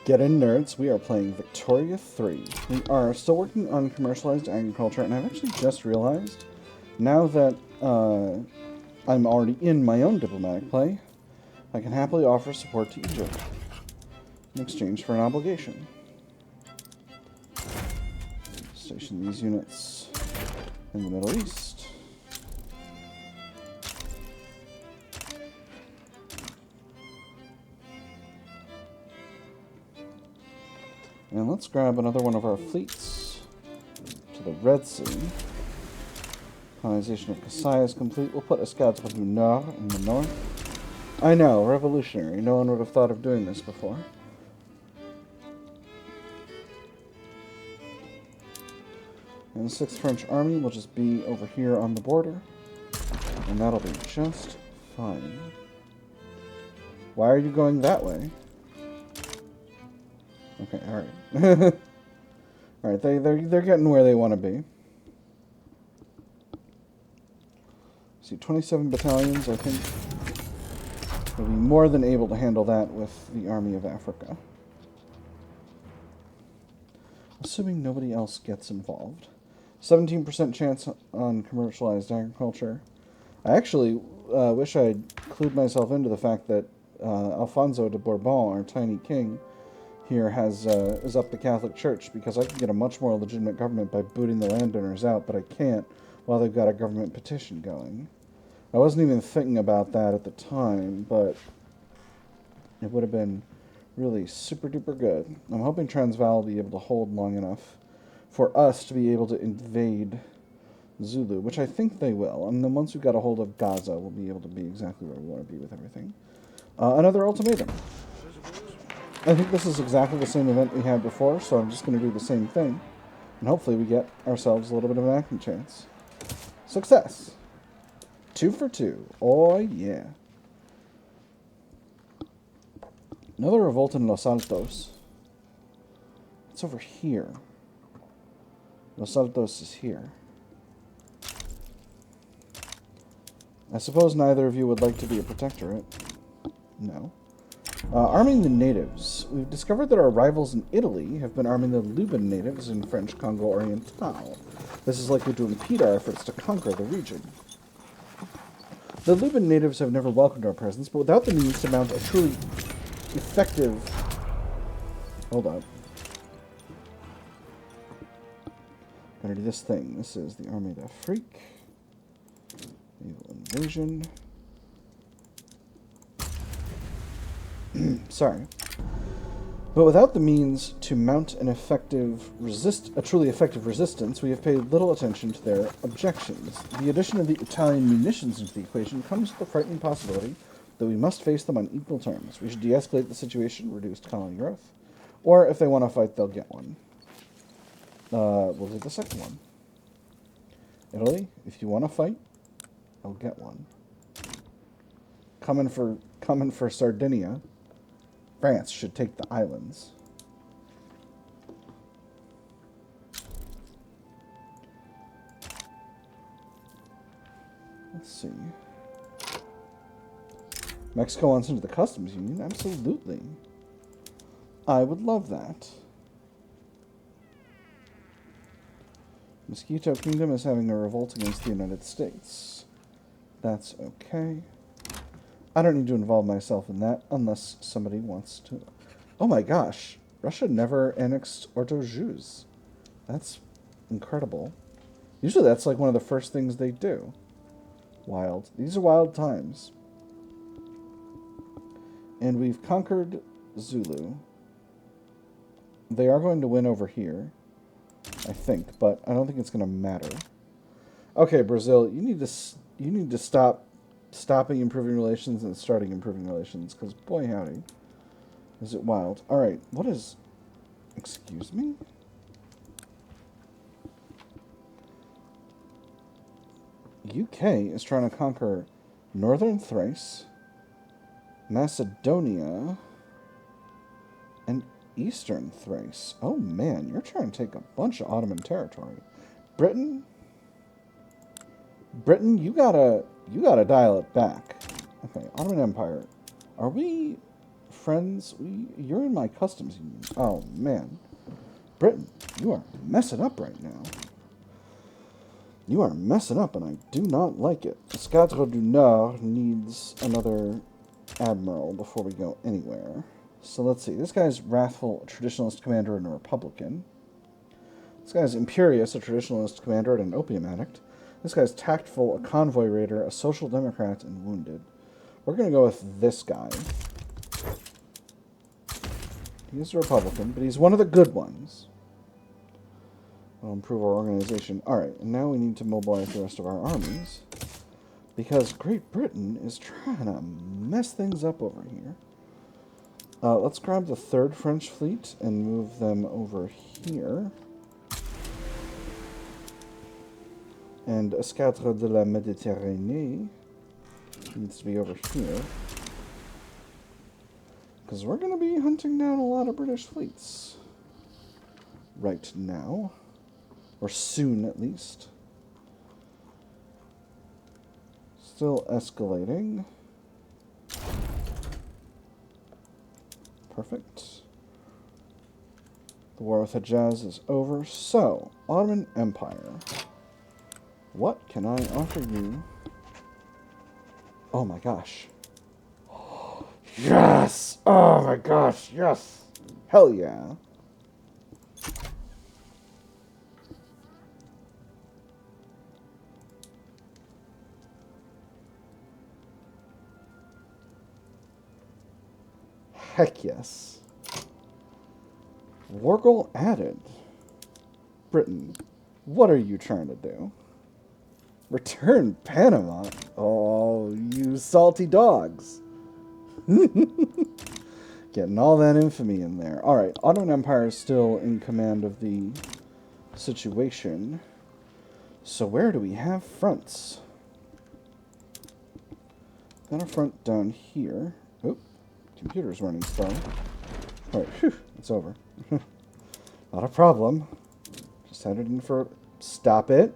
Get in, nerds. We are playing Victoria 3. We are still working on commercialized agriculture, and I've actually just realized, now that I'm already in my own diplomatic play, I can happily offer support to Egypt in exchange for an obligation. Station these units in the Middle East. And let's grab another one of our fleets to the Red Sea. Colonization of Kasai is complete. We'll put Escadre du Nord in the north. I know, revolutionary. No one would have thought of doing this before. And the 6th French Army will just be over here on the border. And that'll be just fine. Why are you going that way? Okay, alright. Alright, they're getting where they want to be. See, 27 battalions, I think, will be more than able to handle that with the Army of Africa. Assuming nobody else gets involved. 17% chance on commercialized agriculture. I actually wish I'd clued myself into the fact that Alfonso de Bourbon, our tiny king, here is up the Catholic Church, because I can get a much more legitimate government by booting the landowners out, but I can't while they've got a government petition going. I wasn't even thinking about that at the time, but it would have been really super duper good. I'm hoping Transvaal will be able to hold long enough for us to be able to invade Zulu, which I think they will. And then once we've got a hold of Gaza, we'll be able to be exactly where we want to be with everything. Another ultimatum. I think this is exactly the same event we had before, so I'm just going to do the same thing. And hopefully we get ourselves a little bit of an acting chance. Success! 2 for 2. Oh, yeah. Another revolt in Los Altos. It's over here. Los Altos is here. I suppose neither of you would like to be a protectorate. No. Arming the natives. We've discovered that our rivals in Italy have been arming the Luban natives in French Congo Oriental. This is likely to impede our efforts to conquer the region. The Luban natives have never welcomed our presence, but without the means to mount a truly effective... Hold on. Gonna do this thing. This is the Army d'Afrique. Naval invasion. Sorry. But without the means to mount a truly effective resistance, we have paid little attention to their objections. The addition of the Italian munitions into the equation comes with the frightening possibility that we must face them on equal terms. We should de-escalate the situation, reduce colony growth, or if they want to fight, they'll get one. We'll do the second one. Italy, if you want to fight, I'll get one. Coming for Sardinia. France should take the islands. Let's see. Mexico wants into the customs union? Absolutely. I would love that. Mosquito Kingdom is having a revolt against the United States. That's okay. I don't need to involve myself in that unless somebody wants to. Oh my gosh. Russia never annexed Ordo-Juz. That's incredible. Usually that's like one of the first things they do. Wild. These are wild times. And we've conquered Zulu. They are going to win over here, I think, but I don't think it's going to matter. Okay, Brazil, you need to stop stopping improving relations and starting improving relations, because boy howdy, is it wild. Alright, what is... Excuse me? UK is trying to conquer northern Thrace, Macedonia, and eastern Thrace. Oh man, you're trying to take a bunch of Ottoman territory. Britain, you gotta dial it back. Okay, Ottoman Empire. Are we friends. You're in my customs union. Oh, man. Britain, you are messing up right now. You are messing up, and I do not like it. Escadre du Nord needs another admiral before we go anywhere. So let's see. This guy's wrathful, a traditionalist commander and a Republican. This guy's imperious, a traditionalist commander and an opium addict. This guy's tactful, a convoy raider, a social democrat, and wounded. We're going to go with this guy. He's a Republican, but he's one of the good ones. That'll improve our organization. Alright, and now we need to mobilize the rest of our armies. Because Great Britain is trying to mess things up over here. Let's grab the 3rd French fleet and move them over here. And Escadre de la Méditerranée needs to be over here. Because we're going to be hunting down a lot of British fleets. Right now. Or soon, at least. Still escalating. Perfect. The war with Hejaz is over. So, Ottoman Empire. What can I offer you? Oh my gosh. Yes! Oh my gosh, yes! Hell yeah. Heck yes. War goal added. Britain, what are you trying to do? Return Panama? Oh, you salty dogs. Getting all that infamy in there. Alright, Ottoman Empire is still in command of the situation. So where do we have fronts? Got a front down here. Oop, computer's running slow. Alright, whew, it's over. Not a problem. Just headed in for... Stop it.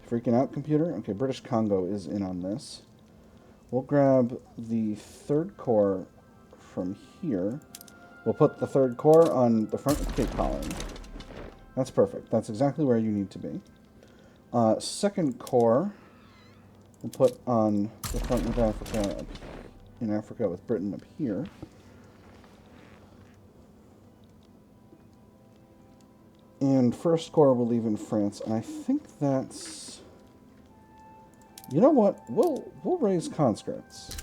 Freaking out, computer? Okay, British Congo is in on this. We'll grab the 3rd Corps from here. We'll put the 3rd Corps on the front of Cape Colony. That's perfect. That's exactly where you need to be. 2nd Corps we'll put on the front of Africa, in Africa with Britain up here. And 1st Corps we'll leave in France, and I think that's... You know what? We'll raise conscripts.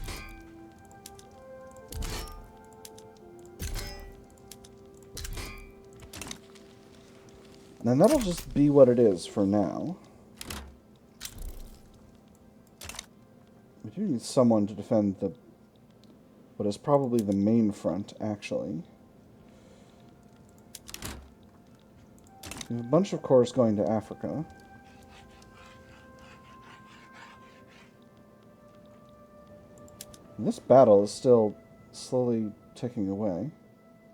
And then that'll just be what it is for now. We do need someone to defend the... what is probably the main front, actually. We have a bunch of corps going to Africa. And this battle is still slowly ticking away.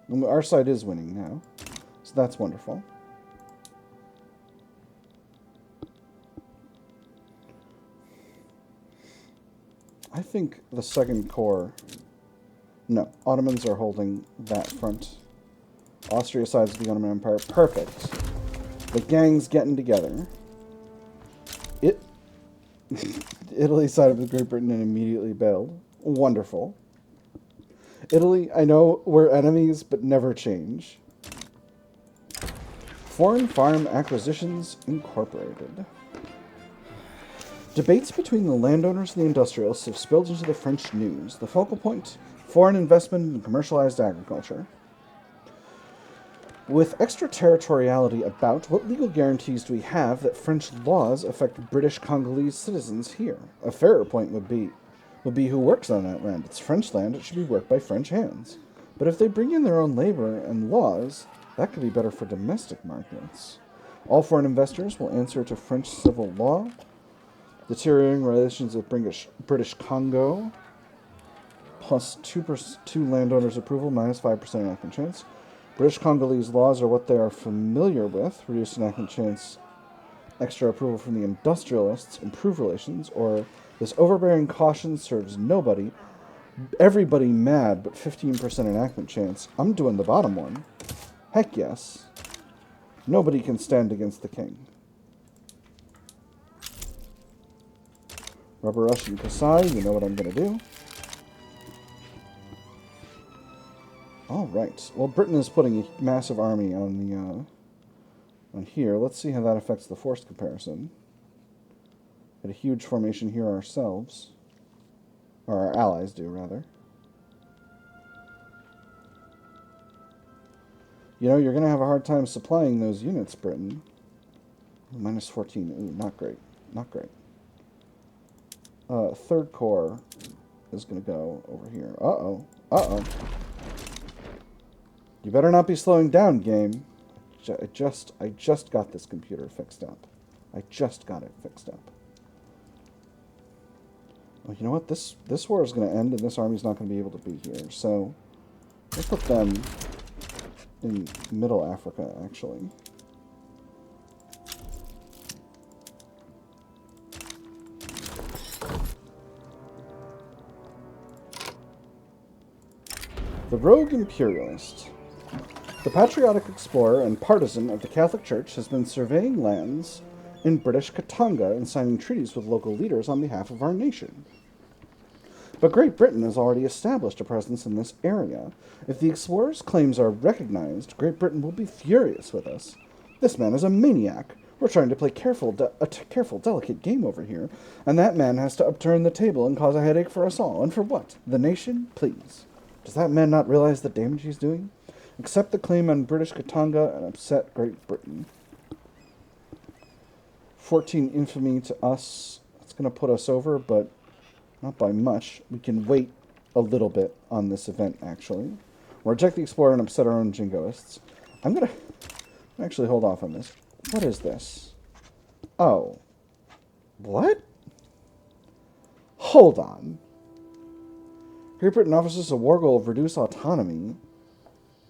And our side is winning now, so that's wonderful. I think the 2nd Corps... No, Ottomans are holding that front. Austria sides of the Ottoman Empire. Perfect. The gang's getting together. Italy sided with Great Britain and immediately bailed. Wonderful. Italy, I know we're enemies, but never change. Foreign Farm Acquisitions Incorporated. Debates between the landowners and the industrialists have spilled into the French news. The focal point, foreign investment in commercialized agriculture. With extraterritoriality about, what legal guarantees do we have that French laws affect British Congolese citizens here? A fairer point would be who works on that land. It's French land, it should be worked by French hands. But if they bring in their own labor and laws, that could be better for domestic markets. All foreign investors will answer to French civil law. Deteriorating relations with British Congo, plus 2 landowners' approval, minus 5% enactment chance. British Congolese laws are what they are familiar with. Reduced enactment chance, extra approval from the industrialists, improve relations, or this overbearing caution serves nobody everybody mad, but 15% enactment chance. I'm doing the bottom one. Heck yes. Nobody can stand against the king. Rubber Russian Kasai, you know what I'm going to do. Alright. Well, Britain is putting a massive army on the, on here. Let's see how that affects the force comparison. Got a huge formation here ourselves. Or our allies do, rather. You know, you're going to have a hard time supplying those units, Britain. Minus 14. Ooh, not great. Not great. Third Corps is going to go over here. Uh-oh. Uh-oh. You better not be slowing down, game. I just got this computer fixed up. I just got it fixed up. Well, you know what? This war is going to end, and this army's not going to be able to be here. So, let's put them in Middle Africa, actually. The Rogue Imperialist. The patriotic explorer and partisan of the Catholic Church has been surveying lands in British Katanga and signing treaties with local leaders on behalf of our nation. But Great Britain has already established a presence in this area. If the explorer's claims are recognized, Great Britain will be furious with us. This man is a maniac. We're trying to play a careful, delicate game over here, and that man has to upturn the table and cause a headache for us all. And for what? The nation? Please. Does that man not realize the damage he's doing? Accept the claim on British Katanga and upset Great Britain. 14 infamy to us. It's going to put us over, but not by much. We can wait a little bit on this event, actually. We'll reject the explorer and upset our own jingoists. I'm going to actually hold off on this. What is this? Oh. What? Hold on. Great Britain offers us a war goal of reduce autonomy.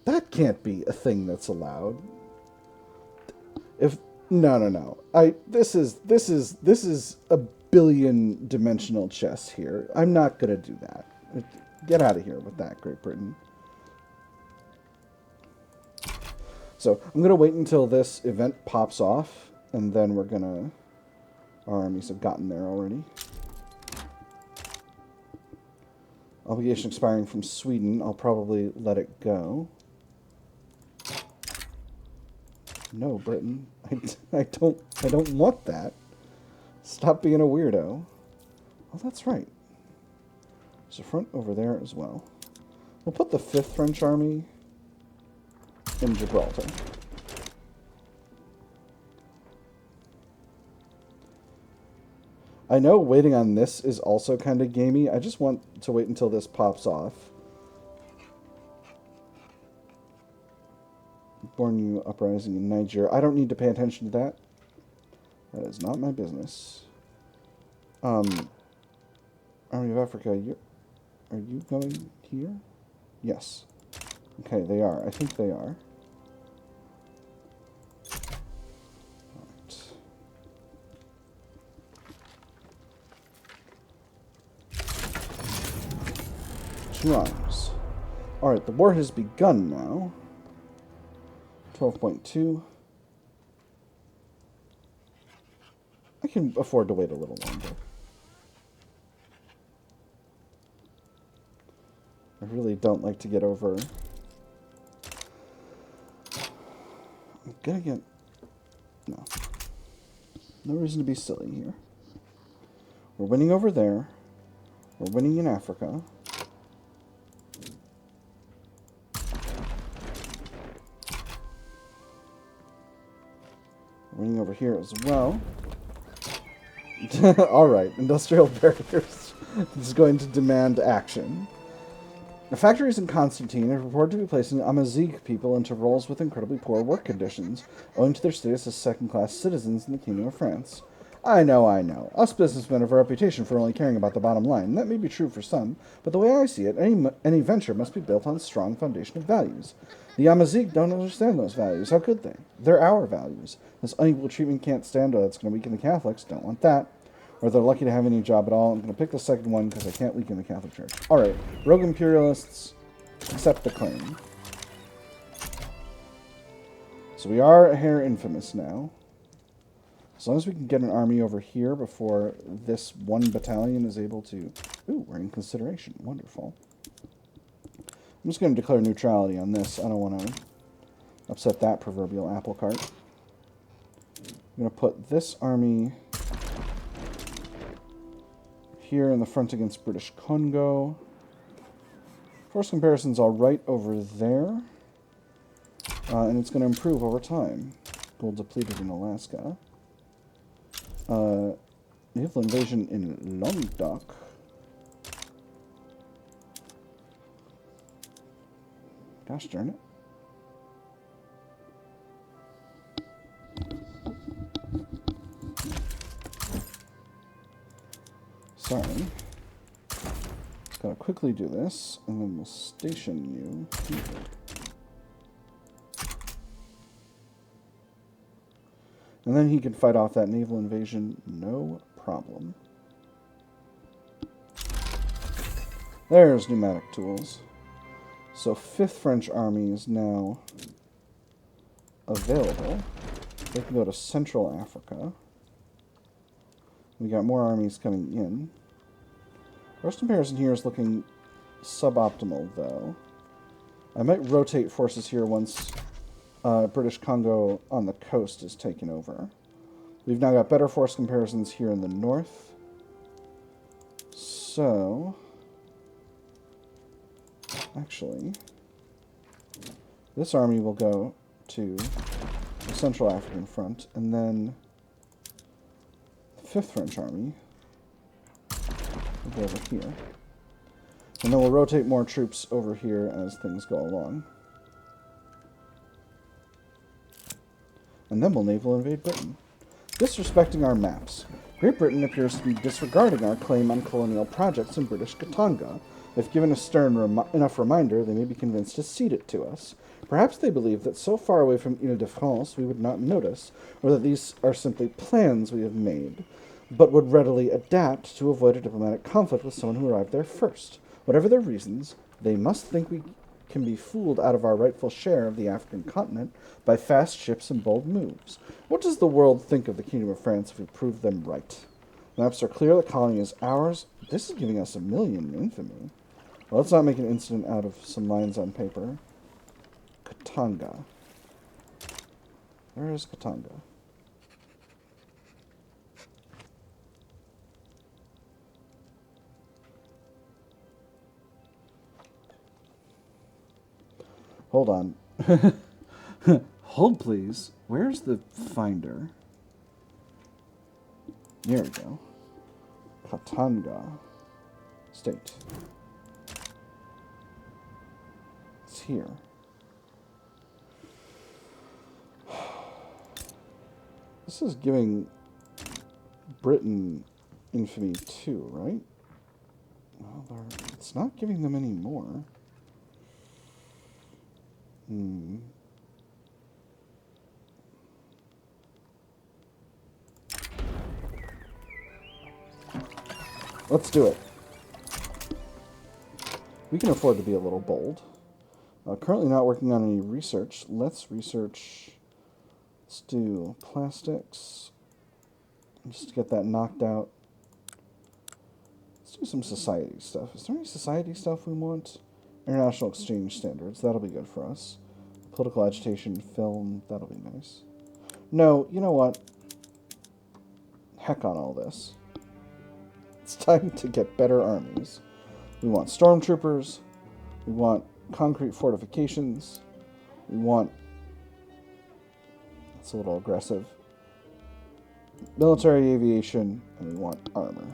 That can't be a thing that's allowed. No. This is a billion dimensional chess here. I'm not gonna do that. Get out of here with that, Great Britain. So I'm gonna wait until this event pops off, and then we're gonna. Our armies have gotten there already. Obligation expiring from Sweden. I'll probably let it go. No, Britain. I don't want that. Stop being a weirdo. Oh, that's right. There's a front over there as well. We'll put the 5th French Army in Gibraltar. I know waiting on this is also kind of gamey. I just want to wait until this pops off. Bornu uprising in Niger. I don't need to pay attention to that. That is not my business. Army of Africa, are you going here? Yes. Okay, they are. I think they are. Two arms. Alright, the war has begun now. 12.2. I can afford to wait a little longer. I really don't like to get over. I'm gonna get. No. No reason to be silly here. We're winning over there. We're winning in Africa. Winning over here as well. Alright, industrial barriers is going to demand action. The factories in Constantine are reported to be placing Amazigh people into roles with incredibly poor work conditions, owing to their status as second-class citizens in the Kingdom of France. I know. Us businessmen have a reputation for only caring about the bottom line. That may be true for some, but the way I see it, any venture must be built on a strong foundation of values. The Amazigh don't understand those values. How could they? They're our values. This unequal treatment can't stand. That's going to weaken the Catholics. Don't want that. or they're lucky to have any job at all. I'm going to pick the second one because I can't weaken the Catholic Church. Alright, rogue imperialists, accept the claim. So we are a hair infamous now. As long as we can get an army over here before this one battalion is able to... Ooh, we're in consideration. Wonderful. I'm just going to declare neutrality on this. I don't want to upset that proverbial apple cart. I'm going to put this army here in the front against British Congo. Force comparison's all right over there. And it's going to improve over time. Gold depleted in Alaska. Naval invasion in Languedoc. Gosh darn it. Sorry. Just gotta quickly do this, and then we'll station you here. And then he can fight off that naval invasion, no problem. There's pneumatic tools. So 5th French Army is now available. They can go to Central Africa. We got more armies coming in. Force comparison here is looking suboptimal, though. I might rotate forces here once British Congo on the coast is taken over. We've now got better force comparisons here in the north. So... Actually, this army will go to the Central African front, and then the 5th French Army will go over here. And then we'll rotate more troops over here as things go along. And then we'll naval invade Britain. Disrespecting our maps. Great Britain appears to be disregarding our claim on colonial projects in British Katanga. If given a stern enough reminder, they may be convinced to cede it to us. Perhaps they believe that so far away from Ile-de-France we would not notice, or that these are simply plans we have made, but would readily adapt to avoid a diplomatic conflict with someone who arrived there first. Whatever their reasons, they must think we can be fooled out of our rightful share of the African continent by fast ships and bold moves. What does the world think of the Kingdom of France if we prove them right? Maps are clear, the colony is ours. This is giving us 1 million infamy. Well, let's not make an incident out of some lines on paper. Katanga. Where is Katanga? Hold on. Hold, please. Where's the finder? There we go. Katanga State. It's here. This is giving Britain infamy too, right? Well, it's not giving them any more. Let's do it. We can afford to be a little bold. Currently not working on any research. Let's research. Let's do plastics. Just to get that knocked out. Let's do some society stuff. Is there any society stuff we want? International exchange standards. That'll be good for us. Political agitation, film. That'll be nice. No, you know what? Heck on all this. It's time to get better armies. We want stormtroopers. We want concrete fortifications. We want... That's a little aggressive. Military aviation. And we want armor.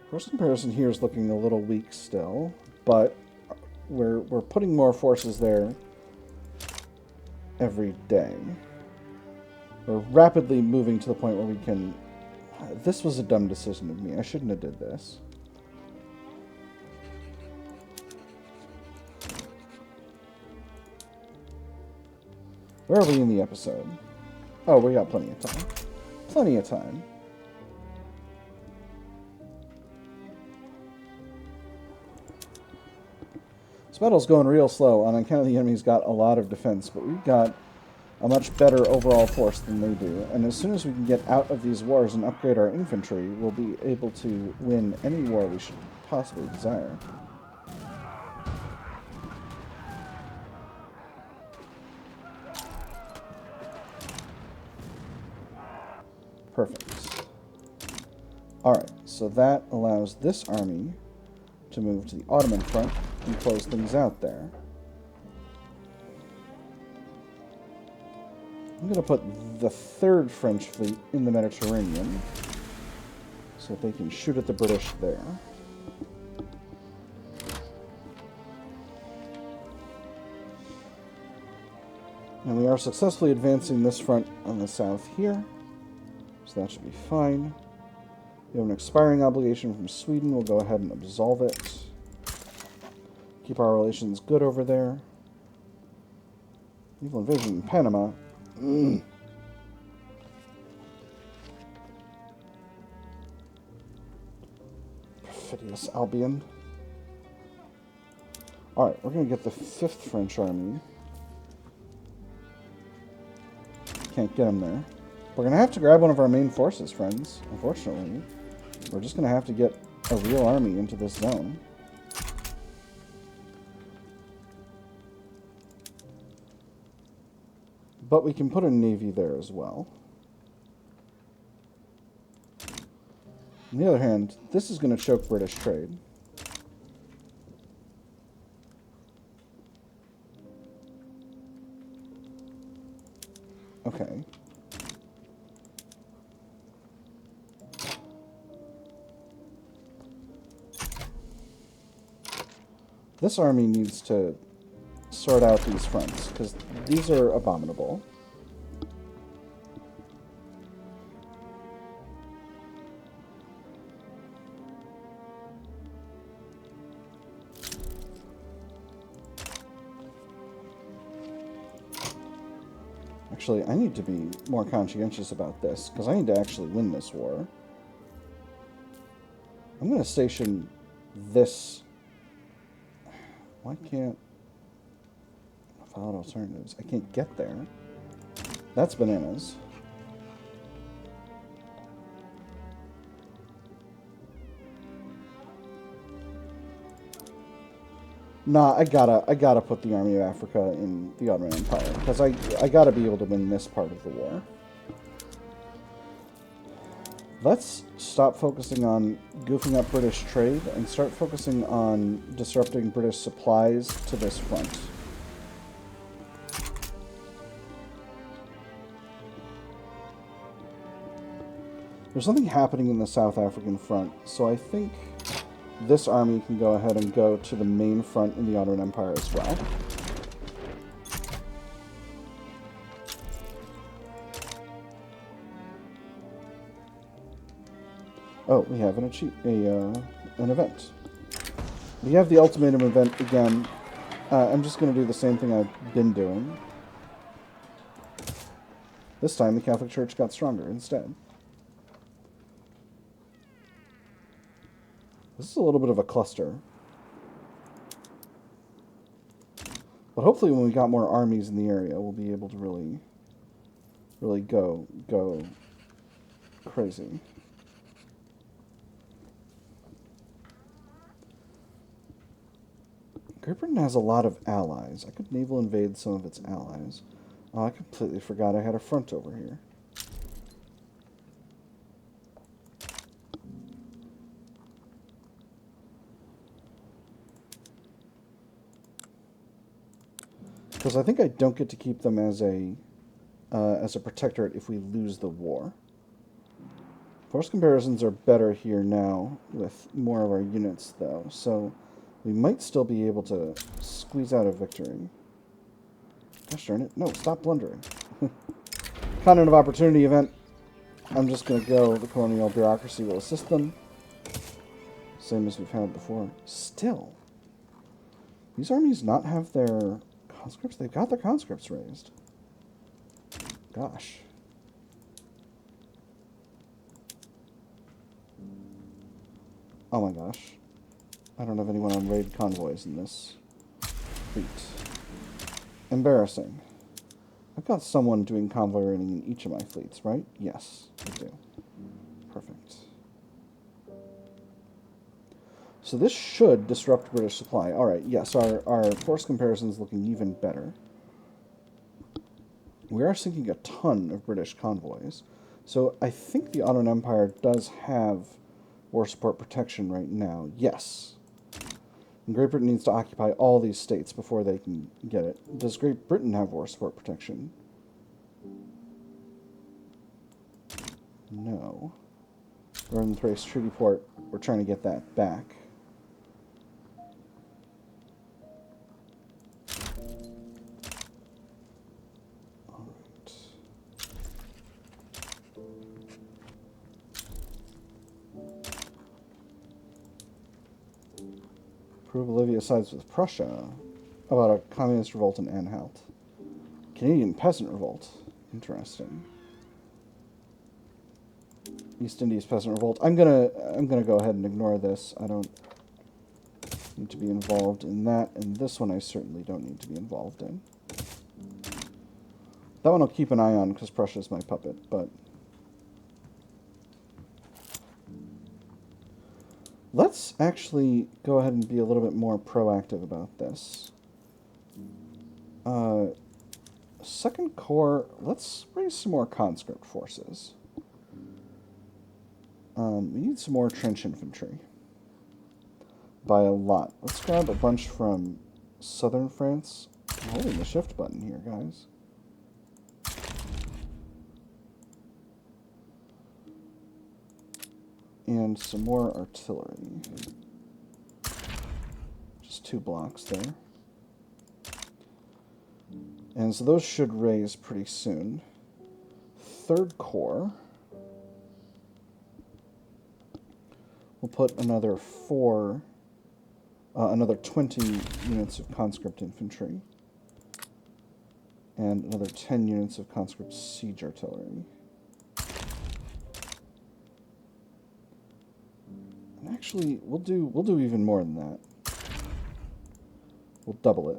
First comparison here is looking a little weak still, but we're putting more forces there every day. We're rapidly moving to the point where we can... This was a dumb decision of me. I shouldn't have did this. Where are we in the episode? Oh, we got plenty of time. Plenty of time. This battle's going real slow. On account of the enemy's got a lot of defense, but we've got a much better overall force than they do. And as soon as we can get out of these wars and upgrade our infantry, we'll be able to win any war we should possibly desire. Perfect. Alright, so that allows this army to move to the Ottoman front and close things out there. I'm going to put the 3rd French fleet in the Mediterranean so that they can shoot at the British there. And we are successfully advancing this front on the south here, so that should be fine. We have an expiring obligation from Sweden. We'll go ahead and absolve it. Keep our relations good over there. Evil invasion in Panama. Perfidious Albion. Alright, we're going to get the 5th French army. Can't get them there. We're going to have to grab one of our main forces, friends. Unfortunately. We're just going to have to get a real army into this zone. But we can put a navy there as well. On the other hand, this is going to choke British trade. Okay. This army needs to sort out these fronts, because these are abominable. Actually, I need to be more conscientious about this, because I need to actually win this war. I'm going to station this... Why can't... Valid alternatives. I can't get there. That's bananas. Nah, I gotta put the Army of Africa in the Ottoman Empire, because I gotta be able to win this part of the war. Let's stop focusing on goofing up British trade and start focusing on disrupting British supplies to this front. There's something happening in the South African front, so I think this army can go ahead and go to the main front in the Ottoman Empire as well. Oh, we have an event. We have the ultimatum event again. I'm just going to do the same thing I've been doing. This time the Catholic Church got stronger instead. This is a little bit of a cluster. But hopefully when we got more armies in the area, we'll be able to really go crazy. Great Britain has a lot of allies. I could naval invade some of its allies. Oh, I completely forgot I had a front over here. Because I think I don't get to keep them as a protectorate if we lose the war. Force comparisons are better here now with more of our units, though, so we might still be able to squeeze out a victory. Gosh darn it. No, stop blundering. Continent of Opportunity event. I'm just going to go, the colonial bureaucracy will assist them. Same as we've had before. Still, these armies not have their conscripts? They've got their conscripts raised. Gosh. Oh my gosh. I don't have anyone on raid convoys in this fleet. Embarrassing. I've got someone doing convoy raiding in each of my fleets, right? Yes, I do. Perfect. So this should disrupt British supply. Alright, yes, our force comparison is looking even better. We are sinking a ton of British convoys. So I think the Ottoman Empire does have war support protection right now. Yes. And Great Britain needs to occupy all these states before they can get it. Does Great Britain have war support protection? No. Northern Thrace Treaty Port, we're trying to get that back. Alright. Prove Bolivia sides with Prussia about a communist revolt in Anhalt. Canadian peasant revolt. Interesting. East Indies peasant revolt. I'm gonna go ahead and ignore this. I don't need to be involved in that, and this one I certainly don't need to be involved in. That one I'll keep an eye on because Prussia's my puppet, but let's actually go ahead and be a little bit more proactive about this. Second Corps, let's raise some more conscript forces. We need some more trench infantry. By a lot. Let's grab a bunch from southern France. I'm holding the shift button here, guys. And some more artillery. Just 2 blocks there. And so those should raise pretty soon. Third Corps. We'll put another 20 units of conscript infantry. And another 10 units of conscript siege artillery. And actually, we'll do even more than that. We'll double it.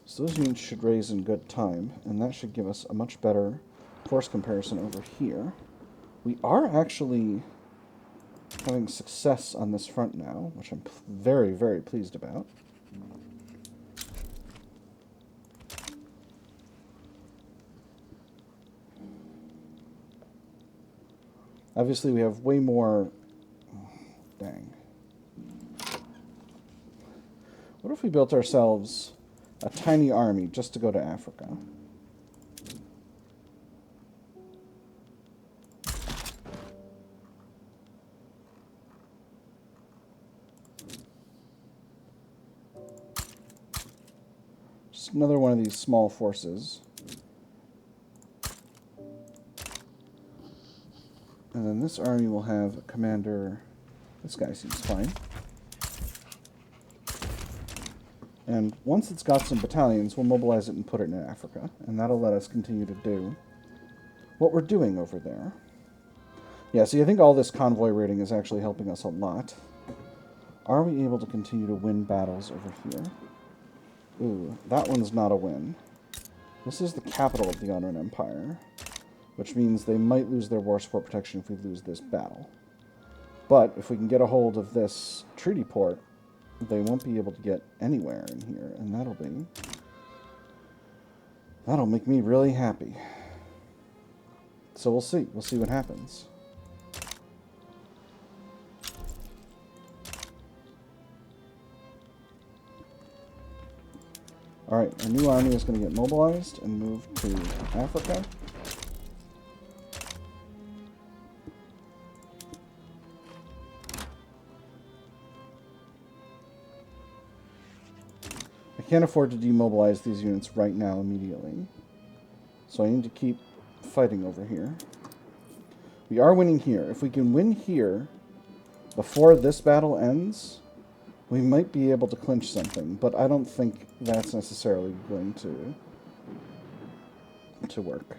So those units should raise in good time, and that should give us a much better force comparison over here. We are actually having success on this front now, which I'm very, very pleased about. Obviously, we have way more... Dang. What if we built ourselves a tiny army just to go to Africa? Just another one of these small forces. And then this army will have a commander. This guy seems fine. And once it's got some battalions, we'll mobilize it and put it in Africa. And that'll let us continue to do what we're doing over there. Yeah, see, I think all this convoy raiding is actually helping us a lot. Are we able to continue to win battles over here? Ooh, that one's not a win. This is the capital of the Ottoman Empire, which means they might lose their war support protection if we lose this battle. But if we can get a hold of this treaty port, they won't be able to get anywhere in here, and that'll make me really happy. So we'll see. We'll see what happens. Alright, a new army is going to get mobilized and move to Africa. I can't afford to demobilize these units right now immediately. So I need to keep fighting over here. We are winning here. If we can win here before this battle ends, we might be able to clinch something, but I don't think that's necessarily going to work.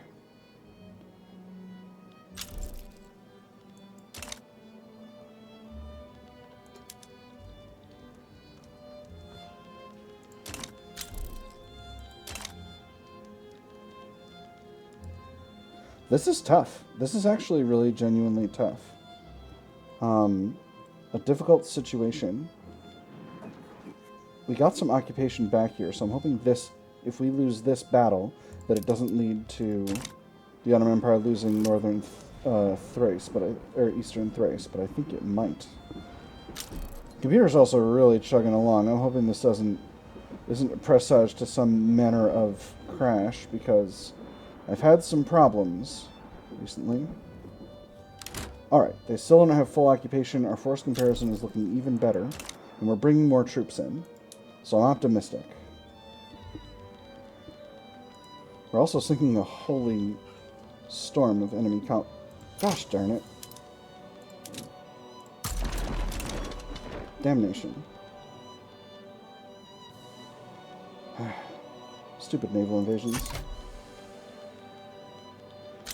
This is tough. This is actually really genuinely tough. A difficult situation. We got some occupation back here, so I'm hoping this, if we lose this battle, that it doesn't lead to the Ottoman Empire losing northern Thrace, or eastern Thrace, but I think it might. Computer's also really chugging along. I'm hoping this isn't a presage to some manner of crash, because I've had some problems recently. Alright, they still don't have full occupation. Our force comparison is looking even better, and we're bringing more troops in, so I'm optimistic. We're also sinking a holy storm of enemy count. Gosh darn it. Damnation. Stupid naval invasions.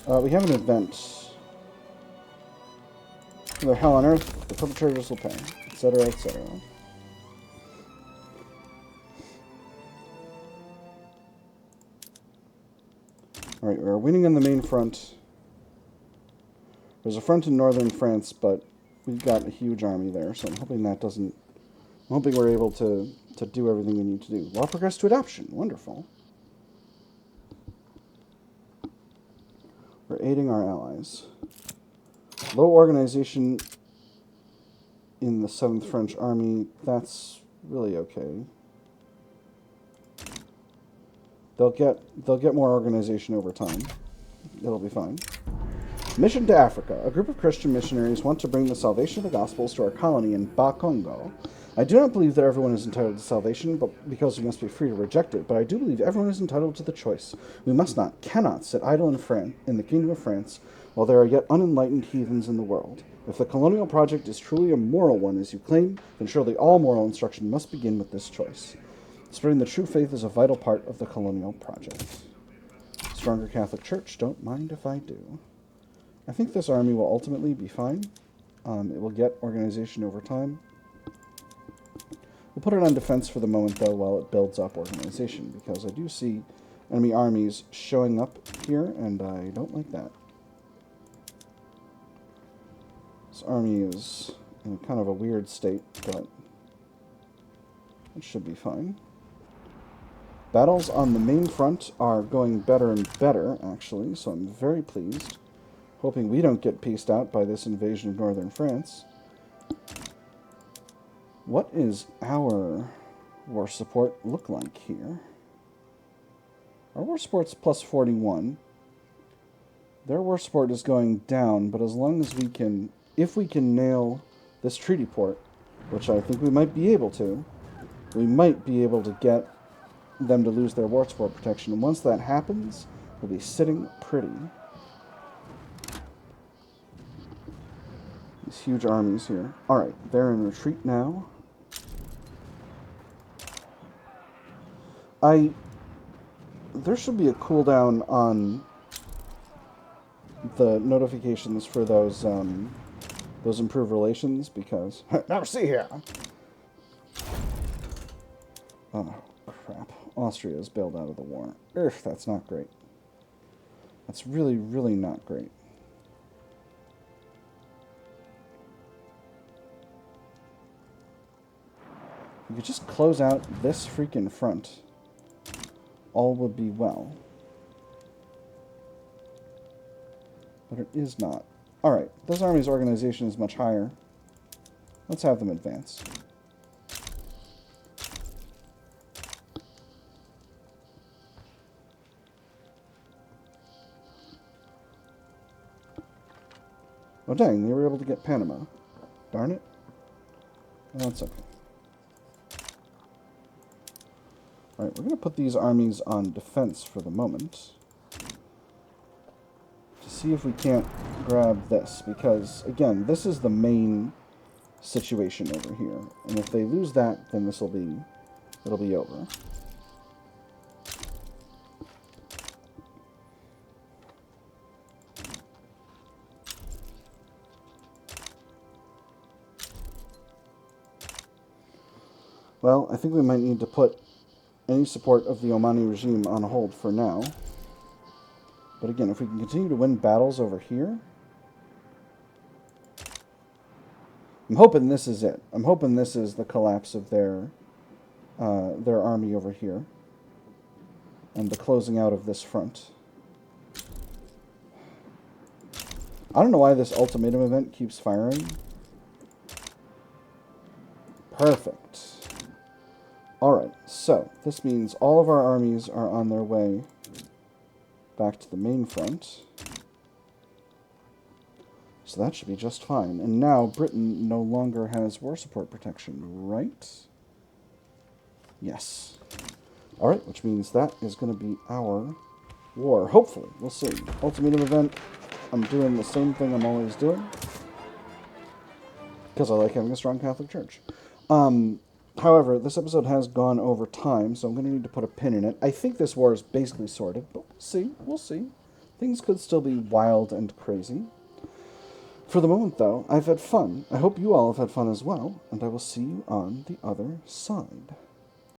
We have an event. The hell on earth, the perpetrators will pay, etc., etc. Alright, we're winning on the main front. There's a front in northern France, but we've got a huge army there, so I'm hoping that doesn't... I'm hoping we're able to do everything we need to do. Law progressed to adoption. Wonderful. We're aiding our allies. Low organization in the 7th French Army. That's really okay. They'll get more organization over time. It'll be fine. Mission to Africa. A group of Christian missionaries want to bring the salvation of the Gospels to our colony in Bakongo. I do not believe that everyone is entitled to salvation, but because we must be free to reject it, but I do believe everyone is entitled to the choice. We must not, cannot sit idle in the kingdom of France while there are yet unenlightened heathens in the world. If the colonial project is truly a moral one, as you claim, then surely all moral instruction must begin with this choice. Spreading the true faith is a vital part of the colonial project. Stronger Catholic Church, don't mind if I do. I think this army will ultimately be fine. It will get organization over time. We'll put it on defense for the moment, though, while it builds up organization, because I do see enemy armies showing up here, and I don't like that. This army is in kind of a weird state, but it should be fine. Battles on the main front are going better and better, actually, so I'm very pleased. Hoping we don't get pieced out by this invasion of northern France. What is our war support look like here? Our war support's plus 41. Their war support is going down, but as long as we can... If we can nail this treaty port, which I think we might be able to, we might be able to get them to lose their war support protection. And once that happens, we'll be sitting pretty. These huge armies here. Alright, they're in retreat now. There should be a cooldown on the notifications for those improved relations, because... Now see here! Oh, crap. Austria is bailed out of the war. Urgh, that's not great. That's really, really not great. If you could just close out this freaking front, all would be well. But it is not. Alright, this army's organization is much higher. Let's have them advance. Oh dang, they were able to get Panama. Darn it. Oh, that's okay. Alright, we're going to put these armies on defense for the moment. To see if we can't grab this, because, again, this is the main situation over here. And if they lose that, then it'll be over. Well, I think we might need to put any support of the Omani regime on hold for now. But again, if we can continue to win battles over here, I'm hoping this is it. I'm hoping this is the collapse of their army over here and the closing out of this front. I don't know why this ultimatum event keeps firing. Perfect. Alright, so this means all of our armies are on their way back to the main front. So that should be just fine. And now Britain no longer has war support protection, right? Yes. Alright, which means that is going to be our war. Hopefully. We'll see. Ultimatum event. I'm doing the same thing I'm always doing. Because I like having a strong Catholic Church. However, this episode has gone over time, so I'm going to need to put a pin in it. I think this war is basically sorted, but we'll see. We'll see. Things could still be wild and crazy. For the moment, though, I've had fun. I hope you all have had fun as well, and I will see you on the other side.